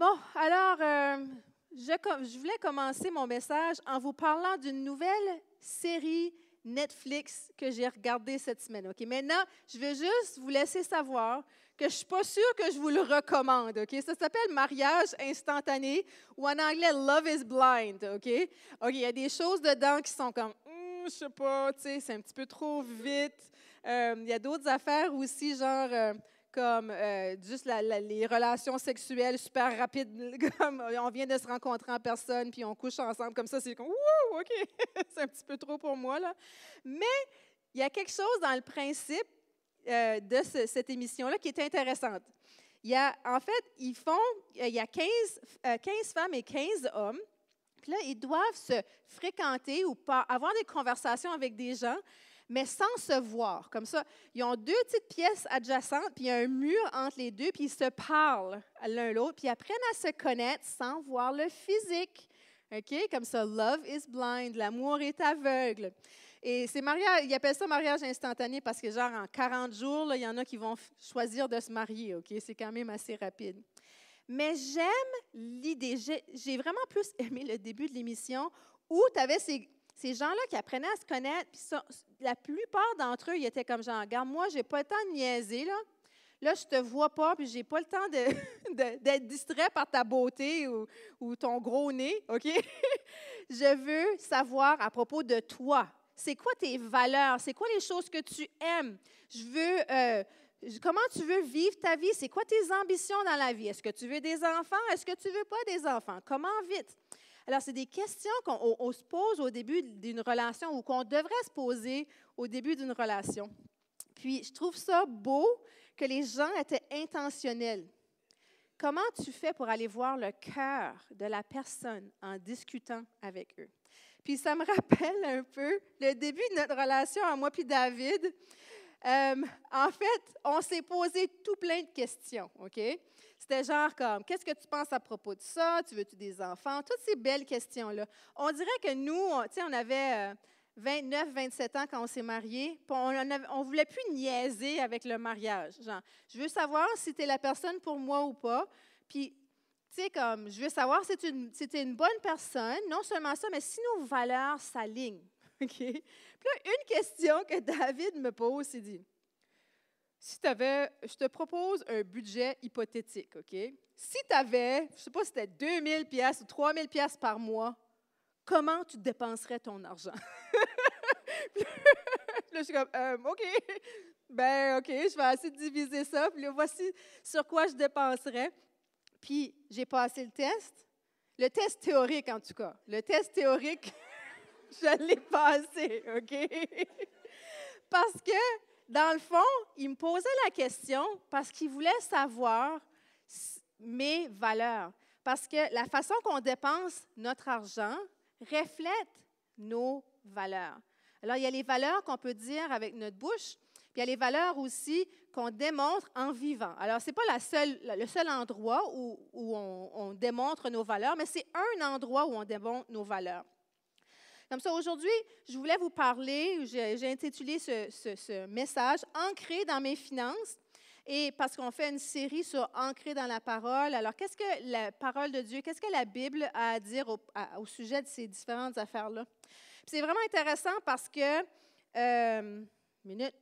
Bon, alors, je voulais commencer mon message en vous parlant d'une nouvelle série Netflix que j'ai regardée cette semaine. OK? Maintenant, je vais juste vous laisser savoir que je ne suis pas sûre que je vous le recommande. OK? Ça s'appelle Mariage instantané ou en anglais Love is Blind. OK? OK, il y a des choses dedans qui sont comme, je sais pas, tu sais, c'est un petit peu trop vite. Il y a d'autres affaires aussi, genre comme juste les relations sexuelles super rapides, comme on vient de se rencontrer en personne, puis on couche ensemble, comme ça, c'est comme, wouh, OK, c'est un petit peu trop pour moi, là. Mais il y a quelque chose dans le principe de cette émission-là qui est intéressante. En fait, il y a 15 femmes et 15 hommes, puis là, ils doivent se fréquenter ou avoir des conversations avec des gens, mais sans se voir. Comme ça, ils ont deux petites pièces adjacentes, puis il y a un mur entre les deux, puis ils se parlent l'un l'autre, puis ils apprennent à se connaître sans voir le physique. OK? Comme ça, love is blind, l'amour est aveugle. Et c'est mariage, ils appellent ça mariage instantané parce que, genre, en 40 jours, là, il y en a qui vont choisir de se marier. OK? C'est quand même assez rapide. Mais j'aime l'idée. J'ai vraiment plus aimé le début de l'émission où tu avais ces gens-là qui apprenaient à se connaître, puis la plupart d'entre eux, ils étaient comme genre, regarde, moi, je n'ai pas le temps de niaiser, là. Là, je ne te vois pas, puis je n'ai pas le temps d'être distrait par ta beauté ou ton gros nez, OK? Je veux savoir à propos de toi. C'est quoi tes valeurs? C'est quoi les choses que tu aimes? Comment tu veux vivre ta vie? C'est quoi tes ambitions dans la vie? Est-ce que tu veux des enfants? Est-ce que tu ne veux pas des enfants? Comment vite? Alors, c'est des questions qu'on se pose au début d'une relation ou qu'on devrait se poser au début d'une relation. Puis, je trouve ça beau que les gens étaient intentionnels. Comment tu fais pour aller voir le cœur de la personne en discutant avec eux? Puis, ça me rappelle un peu le début de notre relation à moi puis David. En fait, on s'est posé tout plein de questions, OK? C'était genre comme, qu'est-ce que tu penses à propos de ça? Tu veux-tu des enfants? Toutes ces belles questions-là. On dirait que nous, on avait 29, 27 ans quand on s'est mariés, puis on ne voulait plus niaiser avec le mariage. Genre, je veux savoir si tu es la personne pour moi ou pas. Puis, tu sais, comme, je veux savoir si tu es une bonne personne. Non seulement ça, mais si nos valeurs s'alignent. OK? Puis là, une question que David me pose, c'est dit, je te propose un budget hypothétique, OK? Si tu avais, je ne sais pas si c'était 2000 pièces ou 3000 pièces par mois, comment tu dépenserais ton argent? Puis là, je suis comme, OK, ben OK, je vais essayer de diviser ça, puis là, voici sur quoi je dépenserais. Puis, j'ai passé le test théorique en tout cas. Le test théorique, je l'ai passé, OK? Parce que, dans le fond, il me posait la question parce qu'il voulait savoir mes valeurs. Parce que la façon qu'on dépense notre argent reflète nos valeurs. Alors, il y a les valeurs qu'on peut dire avec notre bouche, puis il y a les valeurs aussi qu'on démontre en vivant. Alors, ce n'est pas le seul endroit où on démontre nos valeurs, mais c'est un endroit où on démontre nos valeurs. Comme ça, aujourd'hui, je voulais vous parler, j'ai intitulé ce message « Ancré dans mes finances ». Et parce qu'on fait une série sur « Ancré dans la parole ». Alors, qu'est-ce que la parole de Dieu, qu'est-ce que la Bible a à dire au sujet de ces différentes affaires-là? C'est vraiment intéressant parce que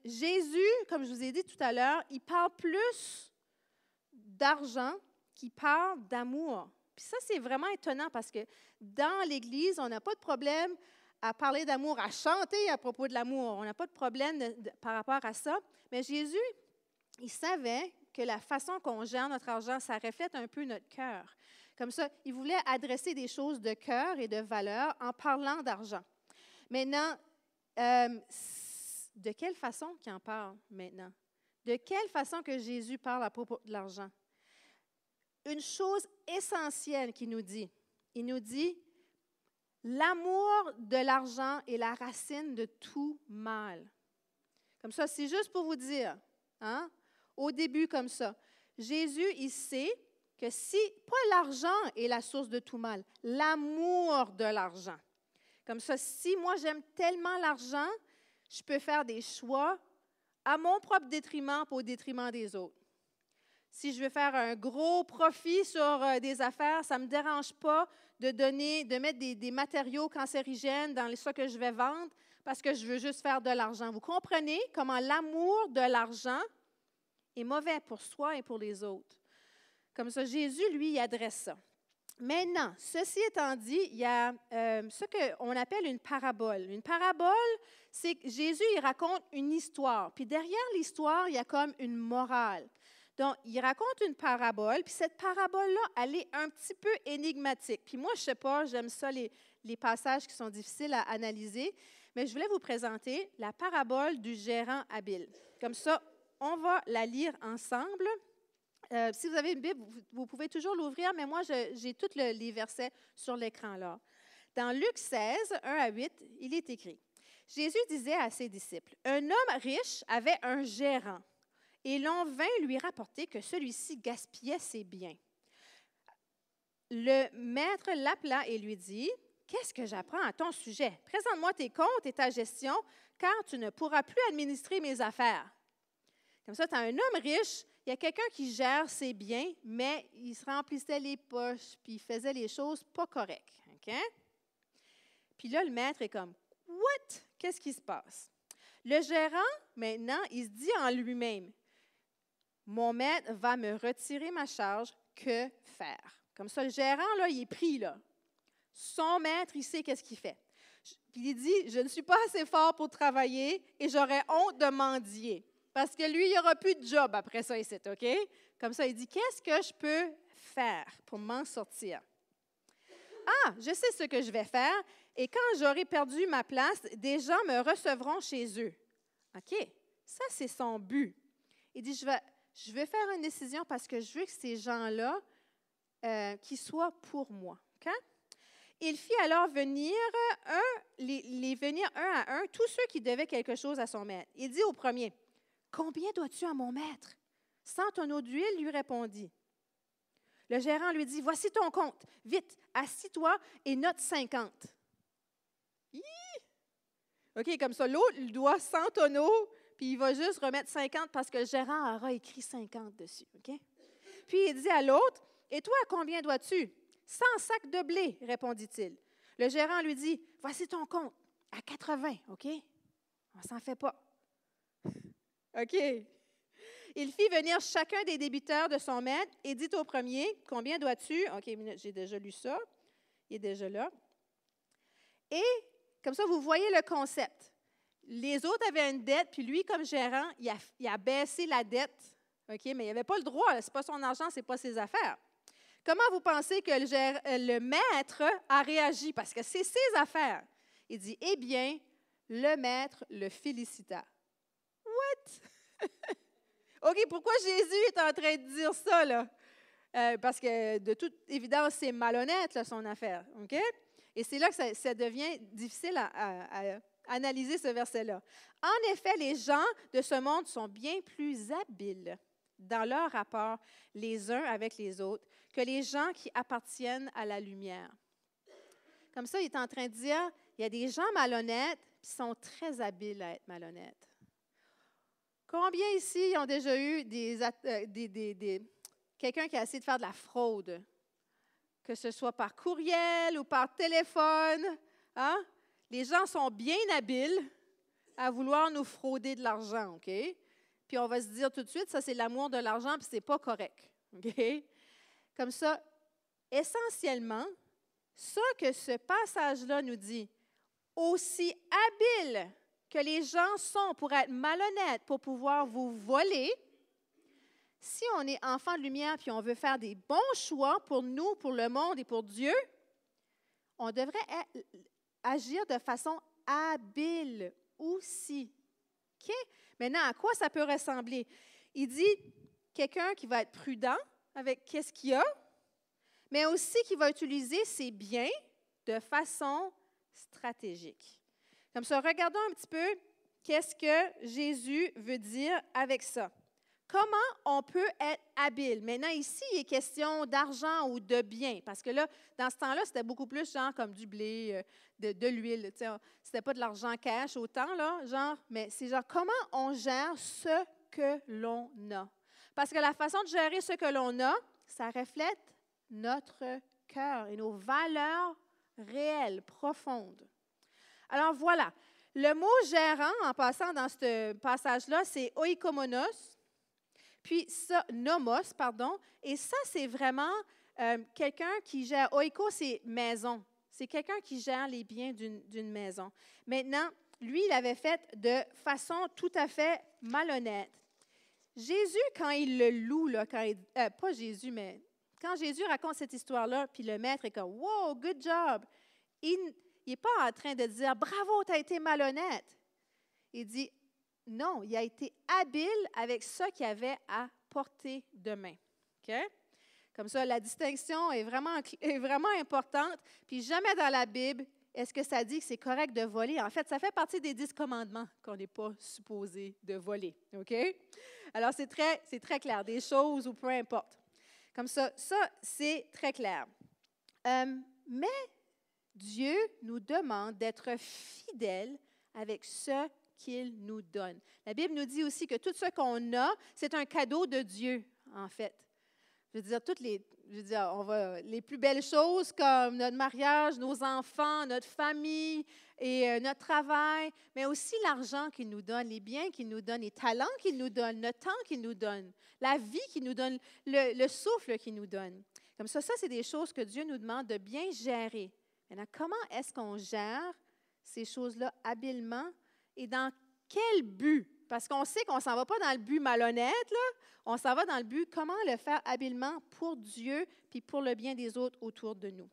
Jésus, comme je vous ai dit tout à l'heure, il parle plus d'argent qu'il parle d'amour. Puis ça, c'est vraiment étonnant parce que dans l'Église, on n'a pas de problème à parler d'amour, à chanter à propos de l'amour. On n'a pas de problème par rapport à ça. Mais Jésus, il savait que la façon qu'on gère notre argent, ça reflète un peu notre cœur. Comme ça, il voulait adresser des choses de cœur et de valeur en parlant d'argent. Maintenant, de quelle façon qu'il en parle maintenant? De quelle façon que Jésus parle à propos de l'argent? Une chose essentielle qu'il nous dit. Il nous dit, l'amour de l'argent est la racine de tout mal. Comme ça, c'est juste pour vous dire, hein? Au début comme ça. Jésus, il sait que pas l'argent est la source de tout mal, l'amour de l'argent. Comme ça, si moi j'aime tellement l'argent, je peux faire des choix à mon propre détriment, pas au détriment des autres. Si je veux faire un gros profit sur des affaires, ça ne me dérange pas de mettre des matériaux cancérigènes dans ce que je vais vendre parce que je veux juste faire de l'argent. Vous comprenez comment l'amour de l'argent est mauvais pour soi et pour les autres. Comme ça, Jésus, lui, il adresse ça. Maintenant, ceci étant dit, il y a ce qu'on appelle une parabole. Une parabole, c'est que Jésus, il raconte une histoire. Puis derrière l'histoire, il y a comme une morale. Donc, il raconte une parabole, puis cette parabole-là, elle est un petit peu énigmatique. Puis moi, je ne sais pas, j'aime ça, les passages qui sont difficiles à analyser, mais je voulais vous présenter la parabole du gérant habile. Comme ça, on va la lire ensemble. Si vous avez une Bible, vous pouvez toujours l'ouvrir, mais moi, j'ai tous les versets sur l'écran là. Dans Luc 16, 1 à 8, il est écrit, « Jésus disait à ses disciples, « Un homme riche avait un gérant, et l'on vint lui rapporter que celui-ci gaspillait ses biens. Le maître l'appela et lui dit, « Qu'est-ce que j'apprends à ton sujet? Présente-moi tes comptes et ta gestion, car tu ne pourras plus administrer mes affaires. » Comme ça, tu as un homme riche, il y a quelqu'un qui gère ses biens, mais il se remplissait les poches, puis il faisait les choses pas correctes. Okay? Puis là, le maître est comme, « What? Qu'est-ce qui se passe? » Le gérant, maintenant, il se dit en lui-même, « Mon maître va me retirer ma charge, que faire? » Comme ça, le gérant, là, il est pris, là. Son maître, il sait qu'est-ce qu'il fait. Puis il dit, « Je ne suis pas assez fort pour travailler et j'aurais honte de mendier. » Parce que lui, il n'y aura plus de job après ça ici, OK? Comme ça, il dit, « Qu'est-ce que je peux faire pour m'en sortir? » Ah, je sais ce que je vais faire. Et quand j'aurai perdu ma place, des gens me recevront chez eux. OK, ça, c'est son but. Il dit, je vais faire une décision parce que je veux que ces gens-là, qu'ils soient pour moi. OK? Il fit alors venir venir un à un tous ceux qui devaient quelque chose à son maître. Il dit au premier, « Combien dois-tu à mon maître? » 100 tonneaux d'huile, lui répondit. Le gérant lui dit, « Voici ton compte. Vite, assis-toi et note 50. » OK, comme ça, l'autre, il doit 100 tonneaux, puis il va juste remettre 50 parce que le gérant aura écrit 50 dessus. OK? Puis il dit à l'autre, « Et toi, combien dois-tu? » 100 sacs de blé, répondit-il. Le gérant lui dit, « Voici ton compte, à 80, OK? On ne s'en fait pas. » OK. Il fit venir chacun des débiteurs de son maître et dit au premier, « Combien dois-tu? » OK, j'ai déjà lu ça. Il est déjà là. Et comme ça, vous voyez le concept. Les autres avaient une dette, puis lui, comme gérant, il a baissé la dette. OK, mais il n'avait pas le droit. Ce n'est pas son argent, ce n'est pas ses affaires. Comment vous pensez que le maître a réagi? Parce que c'est ses affaires. Il dit, « Eh bien, le maître le félicita. » What? OK, pourquoi Jésus est en train de dire ça, là? Parce que, de toute évidence, c'est malhonnête, là, son affaire. OK? Et c'est là que ça devient difficile à analyser ce verset-là. En effet, les gens de ce monde sont bien plus habiles dans leur rapport les uns avec les autres que les gens qui appartiennent à la lumière. Comme ça, il est en train de dire, il y a des gens malhonnêtes qui sont très habiles à être malhonnêtes. Combien ici ont déjà eu quelqu'un qui a essayé de faire de la fraude, que ce soit par courriel ou par téléphone? Hein? Les gens sont bien habiles à vouloir nous frauder de l'argent, OK? Puis on va se dire tout de suite, ça c'est l'amour de l'argent, puis c'est pas correct, OK? Comme ça, essentiellement, ça que ce passage-là nous dit, aussi habile que les gens sont pour être malhonnêtes, pour pouvoir vous voler, si on est enfant de lumière puis on veut faire des bons choix pour nous, pour le monde et pour Dieu, on devrait agir de façon habile aussi. OK? Maintenant, à quoi ça peut ressembler? Il dit quelqu'un qui va être prudent avec qu'est-ce qu'il a, mais aussi qui va utiliser ses biens de façon stratégique. Comme ça, regardons un petit peu qu'est-ce que Jésus veut dire avec ça. Comment on peut être habile? Maintenant, ici, il est question d'argent ou de biens, parce que là, dans ce temps-là, c'était beaucoup plus genre comme du blé, de l'huile. C'était pas de l'argent cash autant, là, genre, mais c'est genre comment on gère ce que l'on a. Parce que la façon de gérer ce que l'on a, ça reflète notre cœur et nos valeurs réelles, profondes. Alors voilà, le mot gérant, en passant dans ce passage-là, c'est oikomonos, puis ça, nomos, pardon, et ça, c'est vraiment quelqu'un qui gère, oiko, c'est maison, c'est quelqu'un qui gère les biens d'une maison. Maintenant, lui, il l'avait fait de façon tout à fait malhonnête. Jésus, quand il le loue, là, pas Jésus, mais quand Jésus raconte cette histoire-là, puis le maître est comme « Wow, good job », il n'est pas en train de dire « Bravo, tu as été malhonnête ». Il dit « Non, il a été habile avec ça qu'il avait à portée de main. Okay? » Comme ça, la distinction est vraiment importante. Puis jamais dans la Bible, est-ce que ça dit que c'est correct de voler? En fait, ça fait partie des 10 commandements qu'on n'est pas supposé de voler. OK? Alors, c'est très clair, des choses ou peu importe. Comme ça, c'est très clair. Mais Dieu nous demande d'être fidèles avec ce qu'il nous donne. La Bible nous dit aussi que tout ce qu'on a, c'est un cadeau de Dieu, en fait. Je veux dire, les plus belles choses comme notre mariage, nos enfants, notre famille et notre travail, mais aussi l'argent qu'il nous donne, les biens qu'il nous donne, les talents qu'il nous donne, le temps qu'il nous donne, la vie qu'il nous donne, le souffle qu'il nous donne. Comme ça, c'est des choses que Dieu nous demande de bien gérer. Maintenant, comment est-ce qu'on gère ces choses-là habilement et dans quel but? Parce qu'on sait qu'on ne s'en va pas dans le but malhonnête, là. On s'en va dans le but comment le faire habilement pour Dieu puis pour le bien des autres autour de nous.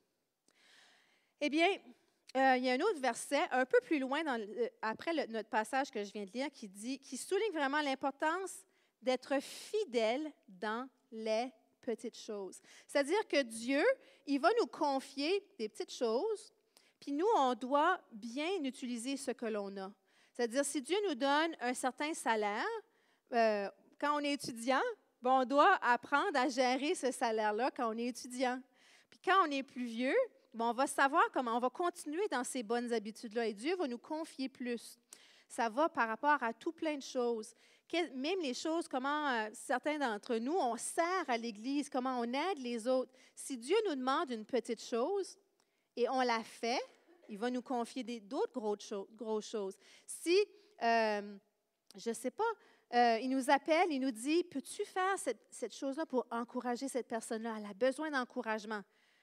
Eh bien, il y a un autre verset un peu plus loin après notre passage que je viens de lire qui souligne vraiment l'importance d'être fidèle dans les petites choses. C'est-à-dire que Dieu, il va nous confier des petites choses, puis nous, on doit bien utiliser ce que l'on a. C'est-à-dire, si Dieu nous donne un certain salaire, quand on est étudiant, on doit apprendre à gérer ce salaire-là quand on est étudiant. Puis quand on est plus vieux, on va savoir comment on va continuer dans ces bonnes habitudes-là et Dieu va nous confier plus. Ça va par rapport à tout plein de choses. Même les choses, comment certains d'entre nous, on sert à l'Église, comment on aide les autres. Si Dieu nous demande une petite chose et on la fait, il va nous confier d'autres grosses choses. Si, je ne sais pas, il nous appelle, il nous dit, peux-tu faire cette chose-là pour encourager cette personne-là? Elle a besoin d'encouragement.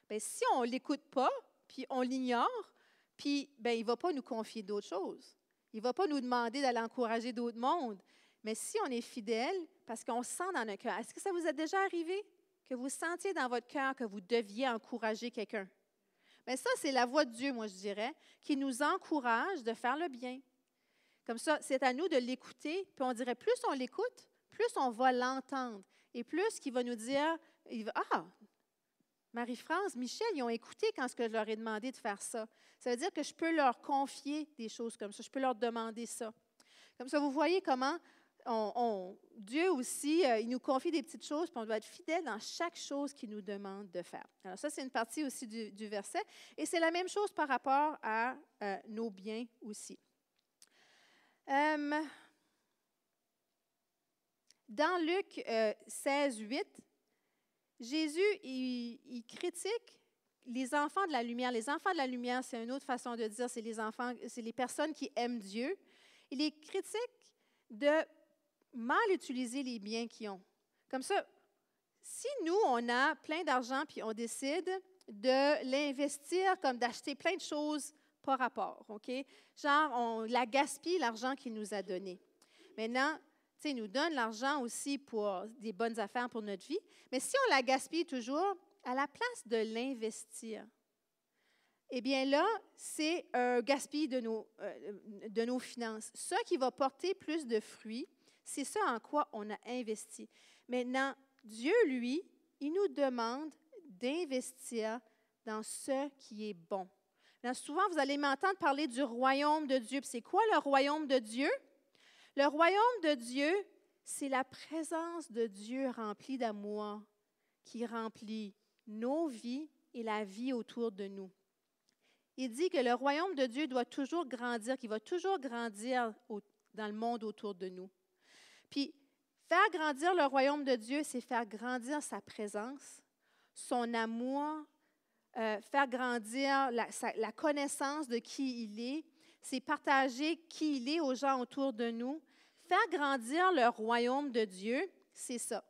Bien, si on ne l'écoute pas, puis on l'ignore, puis il ne va pas nous confier d'autres choses. Il ne va pas nous demander d'aller encourager d'autres mondes. Mais si on est fidèle, parce qu'on sent dans notre cœur, est-ce que ça vous est déjà arrivé que vous sentiez dans votre cœur que vous deviez encourager quelqu'un? Bien, ça, c'est la voix de Dieu, moi, je dirais, qui nous encourage de faire le bien. Comme ça, c'est à nous de l'écouter, puis on dirait, plus on l'écoute, plus on va l'entendre. Et plus qu'il va nous dire, ah, Marie-France, Michel, ils ont écouté quand je leur ai demandé de faire ça. Ça veut dire que je peux leur confier des choses comme ça, je peux leur demander ça. Comme ça, vous voyez comment Dieu aussi, il nous confie des petites choses, puis on doit être fidèle dans chaque chose qu'il nous demande de faire. Alors ça, c'est une partie aussi du verset. Et c'est la même chose par rapport à nos biens aussi. Dans Luc 16, 8, Jésus, il critique les enfants de la lumière. Les enfants de la lumière, c'est une autre façon de dire, c'est les personnes qui aiment Dieu. Il les critique de mal utiliser les biens qu'ils ont. Comme ça, si nous, on a plein d'argent puis on décide de l'investir comme d'acheter plein de choses par rapport, OK? Genre, on la gaspille, l'argent qu'il nous a donné. Maintenant, tu sais, il nous donne l'argent aussi pour des bonnes affaires pour notre vie, mais si on la gaspille toujours, à la place de l'investir, eh bien là, c'est un gaspillage de nos finances. Ce qui va porter plus de fruits, c'est ce en quoi on a investi. Maintenant, Dieu, lui, il nous demande d'investir dans ce qui est bon. Maintenant, souvent, vous allez m'entendre parler du royaume de Dieu. Puis c'est quoi le royaume de Dieu? Le royaume de Dieu, c'est la présence de Dieu remplie d'amour qui remplit nos vies et la vie autour de nous. Il dit que le royaume de Dieu doit toujours grandir, qu'il va toujours grandir dans le monde autour de nous. Puis, Faire grandir le royaume de Dieu, c'est faire grandir sa présence, son amour, faire grandir la connaissance de qui il est, c'est partager qui il est aux gens autour de nous. Faire grandir le royaume de Dieu, c'est ça.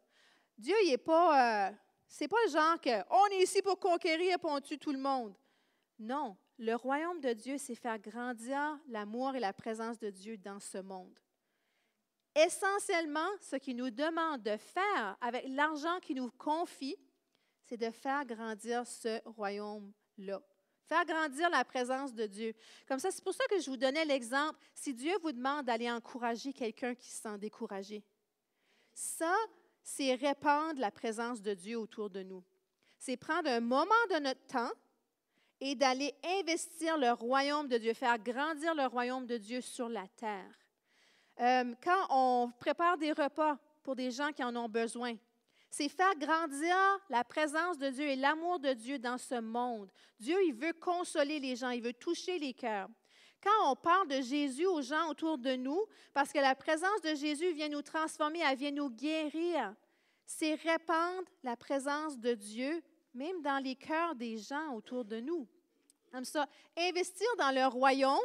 Dieu, il n'est pas, c'est pas le genre qu'on est ici pour conquérir et on tue tout le monde. Non, le royaume de Dieu, c'est faire grandir l'amour et la présence de Dieu dans ce monde. Essentiellement, ce qu'il nous demande de faire avec l'argent qu'il nous confie, c'est de faire grandir ce royaume-là. Faire grandir la présence de Dieu. Comme ça, c'est pour ça que je vous donnais l'exemple. Si Dieu vous demande d'aller encourager quelqu'un qui se sent découragé, ça, c'est répandre la présence de Dieu autour de nous. C'est prendre un moment de notre temps et d'aller investir le royaume de Dieu, faire grandir le royaume de Dieu sur la terre. Quand on prépare des repas pour des gens qui en ont besoin, c'est faire grandir la présence de Dieu et l'amour de Dieu dans ce monde. Dieu, il veut consoler les gens, il veut toucher les cœurs. Quand on parle de Jésus aux gens autour de nous, parce que la présence de Jésus vient nous transformer, elle vient nous guérir, c'est répandre la présence de Dieu, même dans les cœurs des gens autour de nous. Comme ça, investir dans le royaume,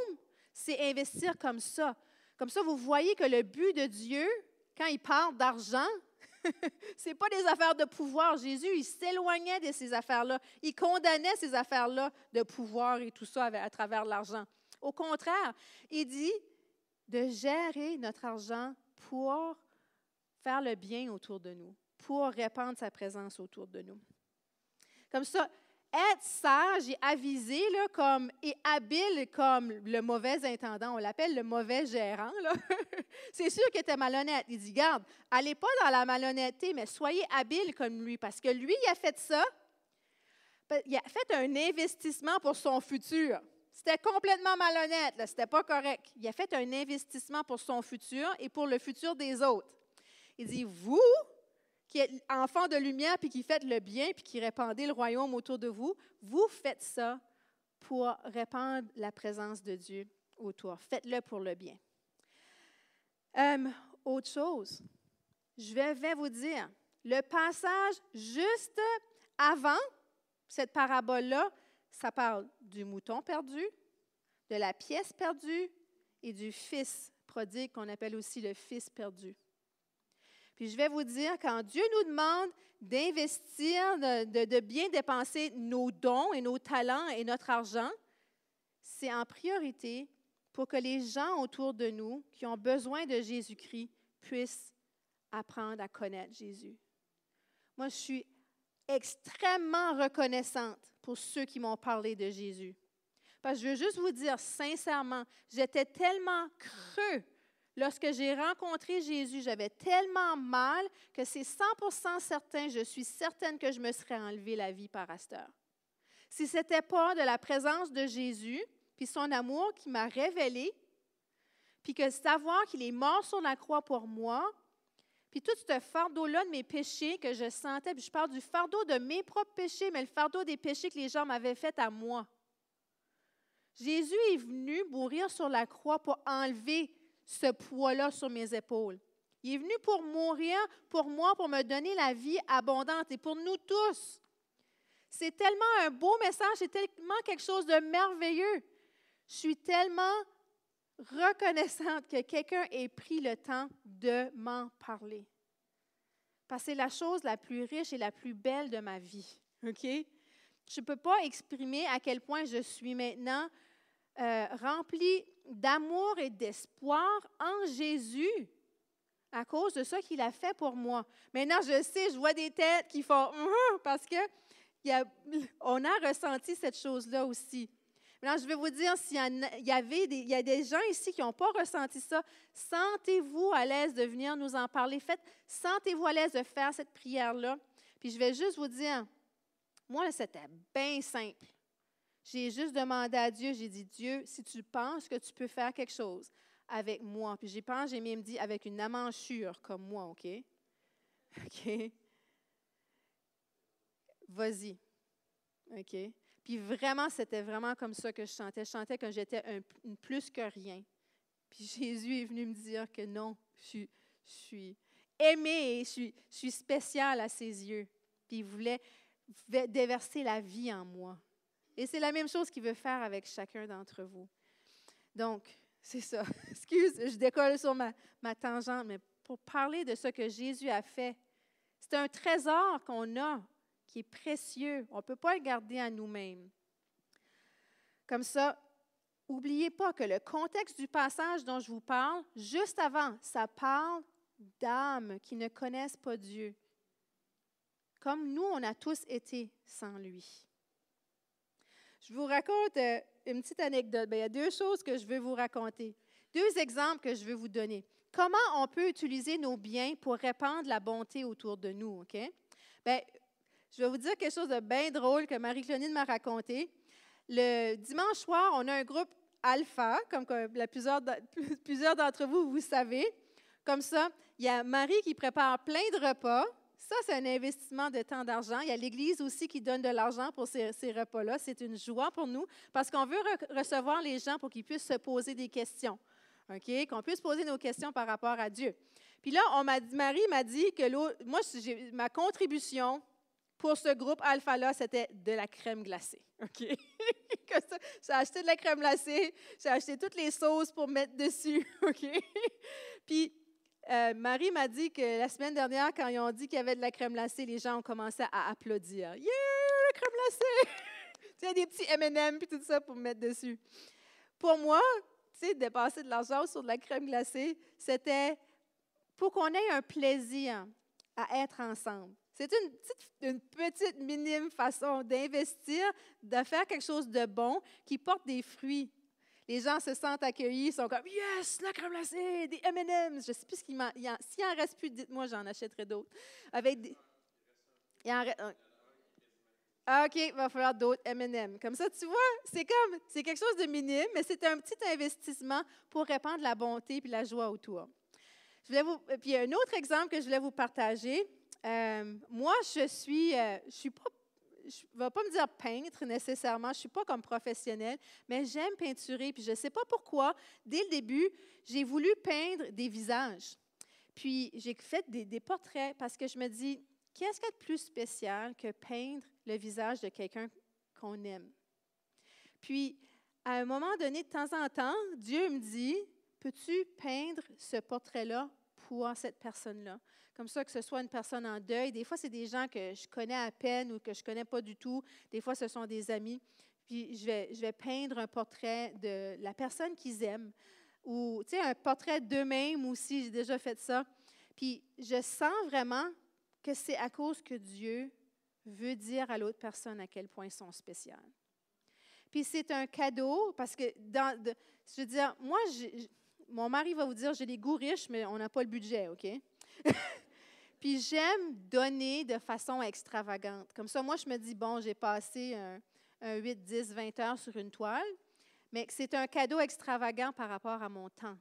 c'est investir comme ça. Comme ça, vous voyez que le but de Dieu, quand il parle d'argent, ce n'est pas des affaires de pouvoir. Jésus, il s'éloignait de ces affaires-là. Il condamnait ces affaires-là de pouvoir et tout ça à travers l'argent. Au contraire, il dit de gérer notre argent pour faire le bien autour de nous, pour répandre sa présence autour de nous. Comme ça, être sage et avisé là, et habile comme le mauvais intendant, on l'appelle le mauvais gérant, là. C'est sûr qu'il était malhonnête. Il dit, garde, allez pas dans la malhonnêteté, mais soyez habile comme lui, parce que lui, il a fait ça, il a fait un investissement pour son futur. C'était complètement malhonnête, ce n'était pas correct. Il a fait un investissement pour son futur et pour le futur des autres. Il dit, vous, qui êtes enfants de lumière, puis qui faites le bien, puis qui répandez le royaume autour de vous, vous faites ça pour répandre la présence de Dieu autour. Faites-le pour le bien. Autre chose, je vais vous dire, le passage juste avant cette parabole-là, ça parle du mouton perdu, de la pièce perdue et du fils prodigue qu'on appelle aussi le fils perdu. Puis je vais vous dire, quand Dieu nous demande d'investir, de bien dépenser nos dons et nos talents et notre argent, c'est en priorité pour que les gens autour de nous qui ont besoin de Jésus-Christ puissent apprendre à connaître Jésus. Moi, je suis extrêmement reconnaissante pour ceux qui m'ont parlé de Jésus. Parce que je veux juste vous dire sincèrement, j'étais tellement creux. Lorsque j'ai rencontré Jésus, j'avais tellement mal que c'est 100% certain, je suis certaine que je me serais enlevé la vie par asteur. Si ce n'était pas de la présence de Jésus, puis son amour qui m'a révélé, puis que savoir qu'il est mort sur la croix pour moi, puis tout ce fardeau-là de mes péchés que je sentais, puis je parle du fardeau de mes propres péchés, mais le fardeau des péchés que les gens m'avaient fait à moi. Jésus est venu mourir sur la croix pour enlever ce poids-là sur mes épaules. Il est venu pour mourir pour moi, pour me donner la vie abondante et pour nous tous. C'est tellement un beau message, c'est tellement quelque chose de merveilleux. Je suis tellement reconnaissante que quelqu'un ait pris le temps de m'en parler. Parce que c'est la chose la plus riche et la plus belle de ma vie. OK? Je ne peux pas exprimer à quel point je suis maintenant remplie d'amour et d'espoir en Jésus à cause de ça qu'il a fait pour moi. Maintenant, je sais, je vois des têtes qui font parce qu'on a ressenti cette chose-là aussi. Maintenant, je vais vous dire, il y a des gens ici qui n'ont pas ressenti ça, sentez-vous à l'aise de venir nous en parler. Sentez-vous à l'aise de faire cette prière-là. Puis je vais juste vous dire, moi, là, c'était bien simple. J'ai juste demandé à Dieu, j'ai dit, Dieu, si tu penses que tu peux faire quelque chose avec moi, puis j'ai même dit avec une amanchure comme moi, OK? OK? Vas-y. OK? Puis vraiment, c'était vraiment comme ça que je chantais. Je chantais que j'étais une plus que rien. Puis Jésus est venu me dire que non, je suis. aimée et je suis spéciale à ses yeux. Puis il voulait déverser la vie en moi. Et c'est la même chose qu'il veut faire avec chacun d'entre vous. Donc, c'est ça. Excuse, je décolle sur ma tangente, mais pour parler de ce que Jésus a fait, c'est un trésor qu'on a qui est précieux. On ne peut pas le garder à nous-mêmes. Comme ça, n'oubliez pas que le contexte du passage dont je vous parle, juste avant, ça parle d'âmes qui ne connaissent pas Dieu. Comme nous, on a tous été sans lui. Je vous raconte une petite anecdote. Bien, il y a deux choses que je veux vous raconter. Deux exemples que je veux vous donner. Comment on peut utiliser nos biens pour répandre la bonté autour de nous, OK? Bien, je vais vous dire quelque chose de bien drôle que Marie-Claudine m'a raconté. Le dimanche soir, on a un groupe alpha, comme plusieurs d'entre vous, vous savez. Comme ça, il y a Marie qui prépare plein de repas. Ça, c'est un investissement de temps d'argent. Il y a l'Église aussi qui donne de l'argent pour ces repas-là. C'est une joie pour nous parce qu'on veut recevoir les gens pour qu'ils puissent se poser des questions. OK? Qu'on puisse poser nos questions par rapport à Dieu. Puis là, Marie m'a dit que ma contribution pour ce groupe alpha-là, c'était de la crème glacée. OK? J'ai acheté de la crème glacée, j'ai acheté toutes les sauces pour mettre dessus. OK? Puis, Marie m'a dit que la semaine dernière, quand ils ont dit qu'il y avait de la crème glacée, les gens ont commencé à applaudir. « Yeah, la crème glacée! » Tu sais, des petits M&M puis tout ça pour mettre dessus. Pour moi, tu sais, dépenser de l'argent sur de la crème glacée, c'était pour qu'on ait un plaisir à être ensemble. C'est une petite minime façon d'investir, de faire quelque chose de bon qui porte des fruits. Les gens se sentent accueillis, ils sont comme « Yes, la crème glacée, des M&M's! » Je ne sais plus s'il en reste plus, dites-moi, j'en achèterai d'autres. Il en reste... Ah, OK, il va falloir d'autres M&M. Comme ça, tu vois, c'est quelque chose de minime, mais c'est un petit investissement pour répandre la bonté et la joie autour. Puis un autre exemple que je voulais vous partager. Moi, je ne vais pas me dire peintre nécessairement, je ne suis pas comme professionnelle, mais j'aime peinturer. Puis je ne sais pas pourquoi, dès le début, j'ai voulu peindre des visages. Puis j'ai fait des portraits parce que je me dis, qu'est-ce qu'il y a de plus spécial que peindre le visage de quelqu'un qu'on aime? Puis, à un moment donné, de temps en temps, Dieu me dit, peux-tu peindre ce portrait-là pour cette personne-là? Comme ça, que ce soit une personne en deuil. Des fois, c'est des gens que je connais à peine ou que je ne connais pas du tout. Des fois, ce sont des amis. Puis, je vais peindre un portrait de la personne qu'ils aiment. Ou, tu sais, un portrait d'eux-mêmes aussi. J'ai déjà fait ça. Puis, je sens vraiment que c'est à cause que Dieu veut dire à l'autre personne à quel point ils sont spéciaux. Puis, c'est un cadeau parce que, je veux dire, moi, mon mari va vous dire, j'ai les goûts riches, mais on n'a pas le budget, OK? Puis j'aime donner de façon extravagante. Comme ça, moi, je me dis, bon, j'ai passé un 8, 10, 20 heures sur une toile, mais c'est un cadeau extravagant par rapport à mon temps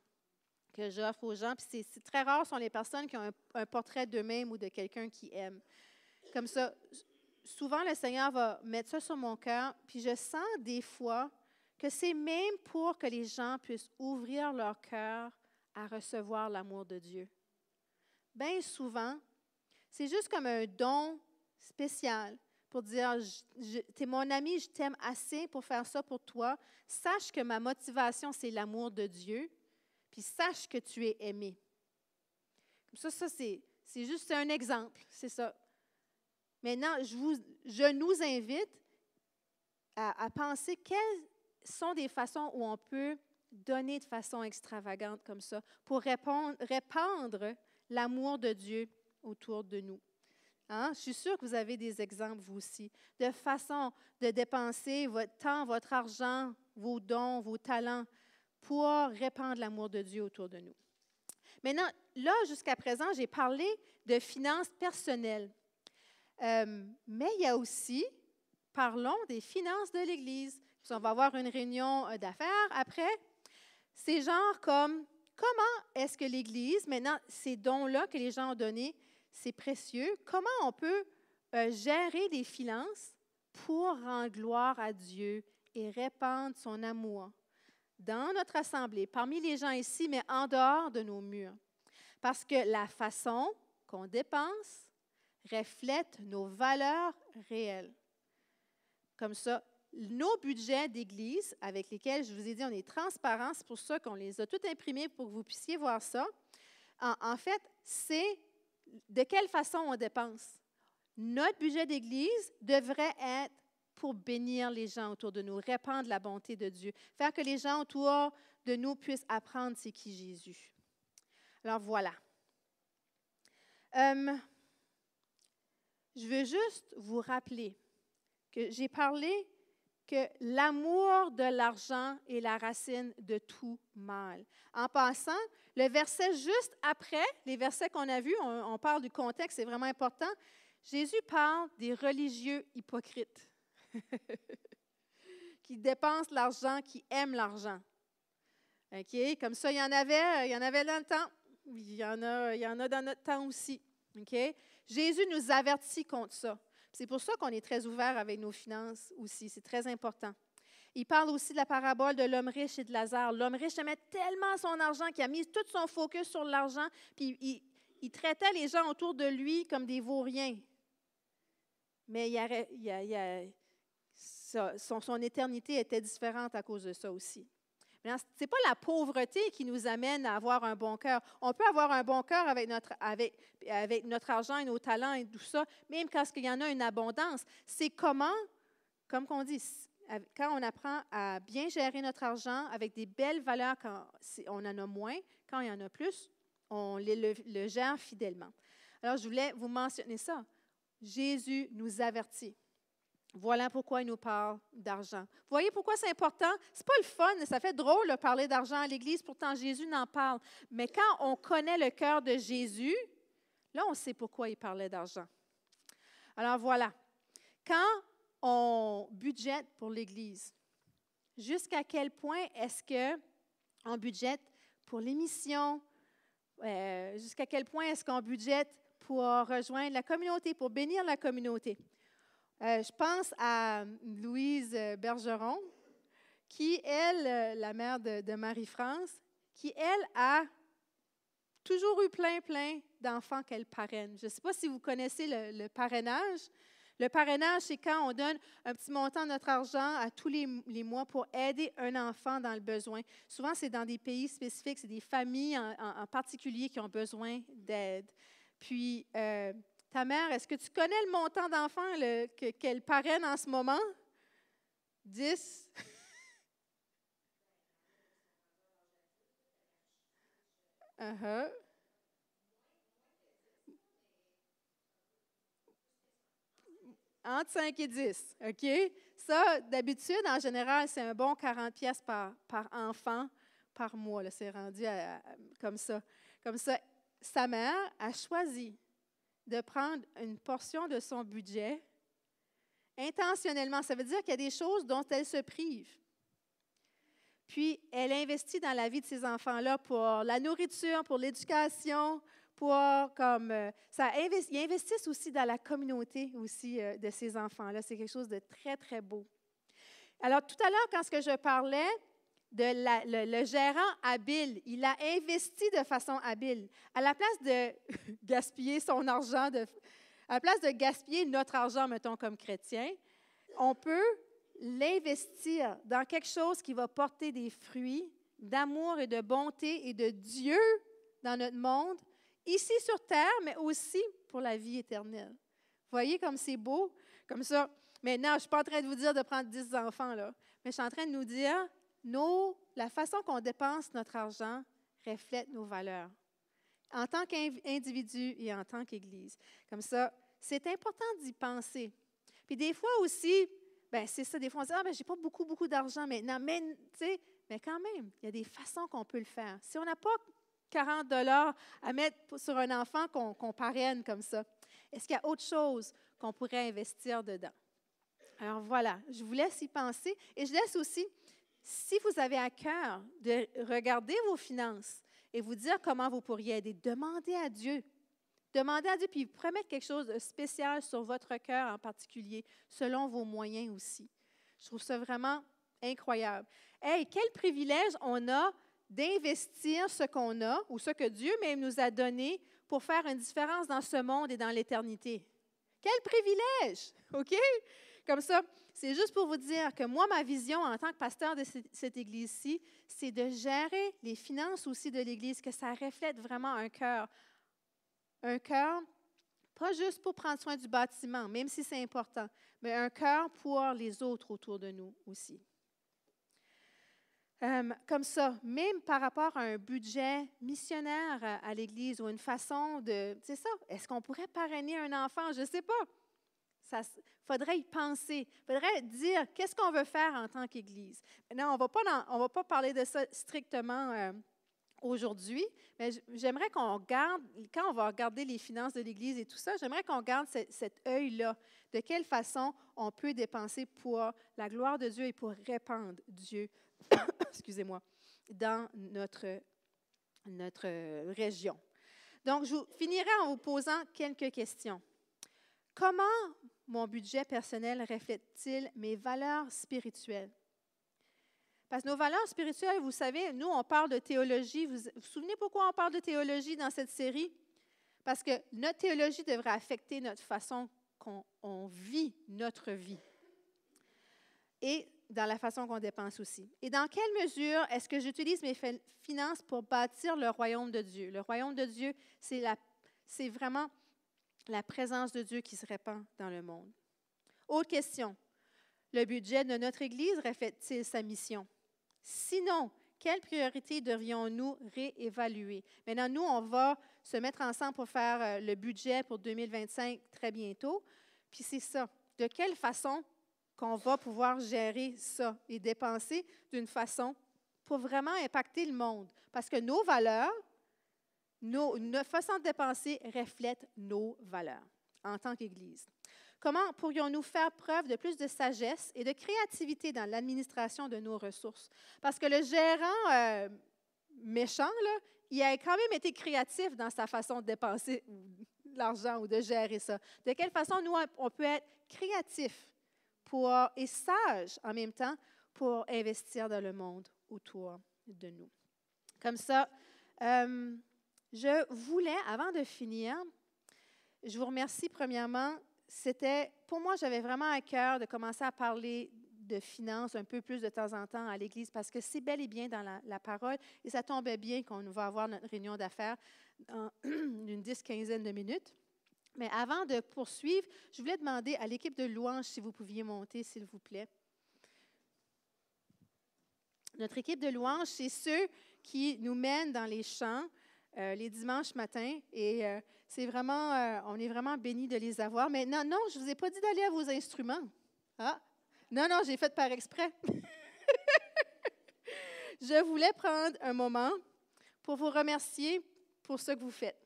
que j'offre aux gens. Puis c'est très rare sont les personnes qui ont un portrait d'eux-mêmes ou de quelqu'un qu'ils aiment. Comme ça, souvent, le Seigneur va mettre ça sur mon cœur, puis je sens des fois que c'est même pour que les gens puissent ouvrir leur cœur à recevoir l'amour de Dieu. Bien souvent, c'est juste comme un don spécial pour dire, tu es mon ami, je t'aime assez pour faire ça pour toi. Sache que ma motivation, c'est l'amour de Dieu, puis sache que tu es aimé. Comme ça c'est juste un exemple, c'est ça. Maintenant, je nous invite à penser quelles sont des façons où on peut donner de façon extravagante comme ça pour répandre l'amour de Dieu autour de nous. Hein? Je suis sûre que vous avez des exemples, vous aussi, de façon de dépenser votre temps, votre argent, vos dons, vos talents pour répandre l'amour de Dieu autour de nous. Maintenant, là, jusqu'à présent, j'ai parlé de finances personnelles. Mais il y a aussi, parlons des finances de l'Église. Puis on va avoir une réunion d'affaires après. C'est genre comme, comment est-ce que l'Église, maintenant, ces dons-là que les gens ont donnés, c'est précieux, comment on peut gérer les finances pour rendre gloire à Dieu et répandre son amour dans notre assemblée, parmi les gens ici, mais en dehors de nos murs. Parce que la façon qu'on dépense reflète nos valeurs réelles. Comme ça, nos budgets d'église, avec lesquels je vous ai dit, on est transparent, c'est pour ça qu'on les a tous imprimés pour que vous puissiez voir ça. En fait, c'est de quelle façon on dépense. Notre budget d'église devrait être pour bénir les gens autour de nous, répandre la bonté de Dieu, faire que les gens autour de nous puissent apprendre c'est qui Jésus. Alors voilà. Je veux juste vous rappeler que j'ai parlé que l'amour de l'argent est la racine de tout mal. En passant, le verset juste après, les versets qu'on a vus, on parle du contexte, c'est vraiment important. Jésus parle des religieux hypocrites qui dépensent l'argent, qui aiment l'argent. OK? Comme ça, il y en avait dans le temps. Il y en a dans notre temps aussi. OK? Jésus nous avertit contre ça. C'est pour ça qu'on est très ouvert avec nos finances aussi. C'est très important. Il parle aussi de la parabole de l'homme riche et de Lazare. L'homme riche aimait tellement son argent qu'il a mis tout son focus sur l'argent, puis il traitait les gens autour de lui comme des vauriens. Mais son éternité était différente à cause de ça aussi. Ce n'est pas la pauvreté qui nous amène à avoir un bon cœur. On peut avoir un bon cœur avec notre argent et nos talents et tout ça, même quand il y en a une abondance. C'est comme on dit, quand on apprend à bien gérer notre argent avec des belles valeurs quand on en a moins, quand il y en a plus, on le gère fidèlement. Alors, je voulais vous mentionner ça. Jésus nous avertit. Voilà pourquoi il nous parle d'argent. Vous voyez pourquoi c'est important? Ce n'est pas le fun, ça fait drôle de parler d'argent à l'Église, pourtant Jésus n'en parle. Mais quand on connaît le cœur de Jésus, là, on sait pourquoi il parlait d'argent. Alors voilà, quand on budgète pour l'Église, jusqu'à quel point est-ce qu'on budgète pour les missions? Jusqu'à quel point est-ce qu'on budgète pour rejoindre la communauté, pour bénir la communauté? Je pense à Louise Bergeron, qui, elle, la mère de Marie-France, qui, elle, a toujours eu plein d'enfants qu'elle parraine. Je ne sais pas si vous connaissez le parrainage. Le parrainage, c'est quand on donne un petit montant de notre argent à tous les mois pour aider un enfant dans le besoin. Souvent, c'est dans des pays spécifiques, c'est des familles en particulier qui ont besoin d'aide. Puis, ta mère, est-ce que tu connais le montant d'enfants qu'elle parraine en ce moment? 10? Uh-huh. Entre 5 et 10, OK? Ça, d'habitude, en général, c'est un bon 40 pièces par enfant par mois. Là, c'est rendu comme ça. Comme ça, sa mère a choisi de prendre une portion de son budget intentionnellement. Ça veut dire qu'il y a des choses dont elle se prive. Puis, elle investit dans la vie de ces enfants-là pour la nourriture, pour l'éducation, ils investissent aussi dans la communauté aussi de ces enfants-là. C'est quelque chose de très, très beau. Alors, tout à l'heure, quand je parlais de le gérant habile, il a investi de façon habile. À la place de gaspiller son argent, à la place de gaspiller notre argent, mettons, comme chrétien, on peut l'investir dans quelque chose qui va porter des fruits d'amour et de bonté et de Dieu dans notre monde, ici sur terre, mais aussi pour la vie éternelle. Vous voyez comme c'est beau? Comme ça. Maintenant, je ne suis pas en train de vous dire de prendre 10 enfants, là, mais je suis en train de nous dire, la façon qu'on dépense notre argent reflète nos valeurs, en tant qu'individu et en tant qu'Église. Comme ça, c'est important d'y penser. Puis des fois aussi, c'est ça, des fois on se dit, je n'ai pas beaucoup d'argent maintenant, mais quand même, il y a des façons qu'on peut le faire. Si on n'a pas 40 $ à mettre sur un enfant qu'on parraine comme ça, est-ce qu'il y a autre chose qu'on pourrait investir dedans? Alors voilà, je vous laisse y penser et je laisse aussi, si vous avez à cœur de regarder vos finances et vous dire comment vous pourriez aider, demandez à Dieu. Demandez à Dieu, puis il pourrait mettre quelque chose de spécial sur votre cœur en particulier, selon vos moyens aussi. Je trouve ça vraiment incroyable. Hey, quel privilège on a d'investir ce qu'on a ou ce que Dieu même nous a donné pour faire une différence dans ce monde et dans l'éternité. Quel privilège! OK? Comme ça, c'est juste pour vous dire que moi, ma vision en tant que pasteur de cette Église-ci, c'est de gérer les finances aussi de l'Église, que ça reflète vraiment un cœur. Un cœur, pas juste pour prendre soin du bâtiment, même si c'est important, mais un cœur pour les autres autour de nous aussi. Comme ça, même par rapport à un budget missionnaire à l'Église ou une façon de, c'est ça, est-ce qu'on pourrait parrainer un enfant? Je ne sais pas. Il faudrait y penser. Il faudrait dire qu'est-ce qu'on veut faire en tant qu'Église. Maintenant, on va pas parler de ça strictement aujourd'hui, mais j'aimerais qu'on garde, quand on va regarder les finances de l'Église et tout ça, j'aimerais qu'on garde cet œil-là. De quelle façon on peut dépenser pour la gloire de Dieu et pour répandre Dieu, excusez-moi, dans notre région. Donc, je finirai en vous posant quelques questions. Comment mon budget personnel reflète-t-il mes valeurs spirituelles? Parce que nos valeurs spirituelles, vous savez, nous, on parle de théologie. Vous vous souvenez pourquoi on parle de théologie dans cette série? Parce que notre théologie devrait affecter notre façon qu'on vit notre vie et dans la façon qu'on dépense aussi. Et dans quelle mesure est-ce que j'utilise mes finances pour bâtir le royaume de Dieu? Le royaume de Dieu, c'est vraiment la présence de Dieu qui se répand dans le monde. Autre question. Le budget de notre Église reflète-t-il sa mission? Sinon, quelles priorités devrions-nous réévaluer? Maintenant, nous, on va se mettre ensemble pour faire le budget pour 2025 très bientôt. Puis c'est ça. De quelle façon qu'on va pouvoir gérer ça et dépenser d'une façon pour vraiment impacter le monde? Parce que nos valeurs, notre façon de dépenser reflète nos valeurs en tant qu'Église. Comment pourrions-nous faire preuve de plus de sagesse et de créativité dans l'administration de nos ressources? Parce que le gérant méchant, là, il a quand même été créatif dans sa façon de dépenser l'argent ou de gérer ça. De quelle façon, nous, on peut être créatifs et sages en même temps pour investir dans le monde autour de nous. Comme ça, je voulais, avant de finir, je vous remercie premièrement. Pour moi, j'avais vraiment à cœur de commencer à parler de finances un peu plus de temps en temps à l'Église parce que c'est bel et bien dans la parole et ça tombait bien qu'on va avoir notre réunion d'affaires dans une 10-15 de minutes. Mais avant de poursuivre, je voulais demander à l'équipe de louange si vous pouviez monter, s'il vous plaît. Notre équipe de louange, c'est ceux qui nous mènent dans les chants les dimanches matins et on est vraiment bénis de les avoir. Mais non, je ne vous ai pas dit d'aller à vos instruments. Ah, non, j'ai fait par exprès. Je voulais prendre un moment pour vous remercier pour ce que vous faites.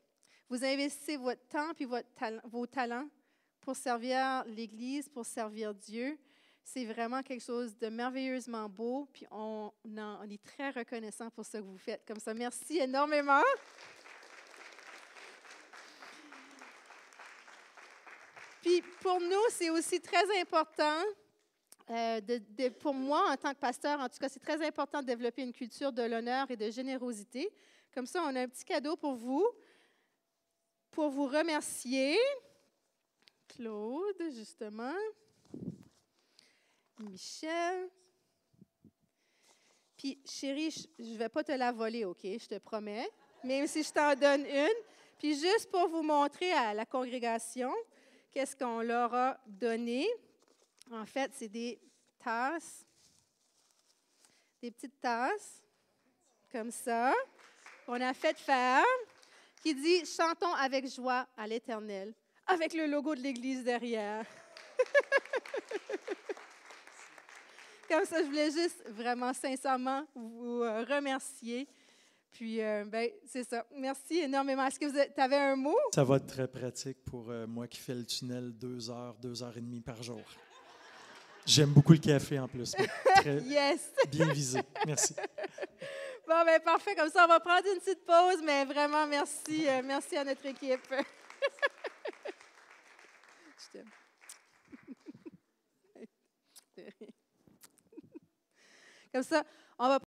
Vous investissez votre temps et vos talents pour servir l'Église, pour servir Dieu. C'est vraiment quelque chose de merveilleusement beau, puis on est très reconnaissant pour ce que vous faites. Comme ça, merci énormément. Puis pour nous, c'est aussi très important, pour moi en tant que pasteur, en tout cas, c'est très important de développer une culture de l'honneur et de générosité. Comme ça, on a un petit cadeau pour vous remercier. Claude, justement. Michel. Puis, chérie, je ne vais pas te la voler, OK? Je te promets. Même si je t'en donne une. Puis, juste pour vous montrer à la congrégation qu'est-ce qu'on leur a donné. En fait, c'est des tasses. Des petites tasses. Comme ça. Qu'on a fait faire. Qui dit « Chantons avec joie à l'Éternel ». Avec le logo de l'Église derrière. Comme ça, je voulais juste vraiment sincèrement vous remercier. Puis, c'est ça. Merci énormément. Est-ce que tu avais un mot? Ça va être très pratique pour moi qui fais le tunnel 2 heures et demie par jour. J'aime beaucoup le café en plus. Très Yes! Bien visé. Merci. Bon, parfait. Comme ça, on va prendre une petite pause, mais vraiment, merci. Merci à notre équipe. Je t'aime. Comme ça, on va